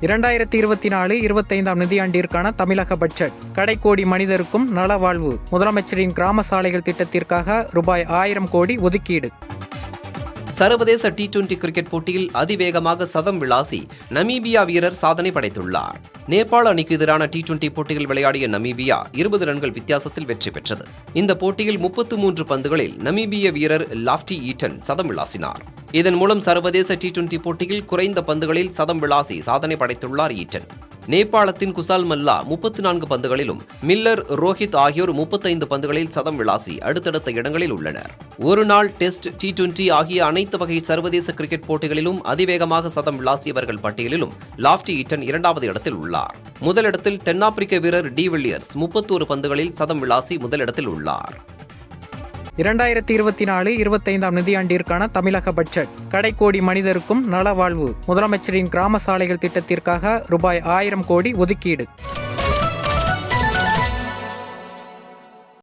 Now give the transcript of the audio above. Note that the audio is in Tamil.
2024-25 நிதியாண்டிற்கான தமிழக பட்ஜெட். கடைக்கோடி மனிதருக்கும் நலவாழ்வு. முதலமைச்சரின் கிராம சாலைகள் திட்டத்திற்காக ரூ.1000 கோடி ஒதுக்கீடு. சர்வதேச T20 கிரிக்கெட் போட்டியில் அதிவேகமாக சதம் விளாசி நமீபியா வீரர் சாதனை படைத்துள்ளார். நேபாள அணிக்கு எதிரான T20 போட்டியில் விளையாடிய நமீபியா 20 ரன்கள் வித்தியாசத்தில் வெற்றி பெற்றது. இந்த போட்டியில் 33 பந்துகளில் நமீபிய வீரர் லாஃப்டி ஈட்டன் சதம் விளாசினார். இதன் மூலம் சர்வதேச T20 போட்டியில் குறைந்த பந்துகளில் சதம் விளாசி சாதனை படைத்துள்ளார் ஈட்டன். நேபாளத்தின் குசால் மல்லா 34 பந்துகளிலும் மில்லர், ரோஹித் ஆகியோர் 35 பந்துகளில் சதம் விளாசி அடுத்தடுத்த இடங்களில் உள்ளனர். ஒருநாள் டெஸ்ட், T20 ஆகிய அனைத்து வகை சர்வதேச கிரிக்கெட் போட்டிகளிலும் அதிவேகமாக சதம் விளாசியவர்கள் பட்டியலிலும் லாஃப்டி ஈட்டன் 2வது இடத்தில் உள்ளார். முதலிடத்தில் தென்னாப்பிரிக்க வீரர் டி வில்லியர்ஸ் 31 பந்துகளில் சதம் விளாசி முதலிடத்தில் உள்ளார். 2024-25 நிதியாண்டிற்கான தமிழக பட்ஜெட். கடைக்கோடி மனிதருக்கும் நலவாழ்வு. முதலமைச்சரின் கிராம சாலைகள் திட்டத்திற்காக ரூ.1000 கோடி ஒதுக்கீடு.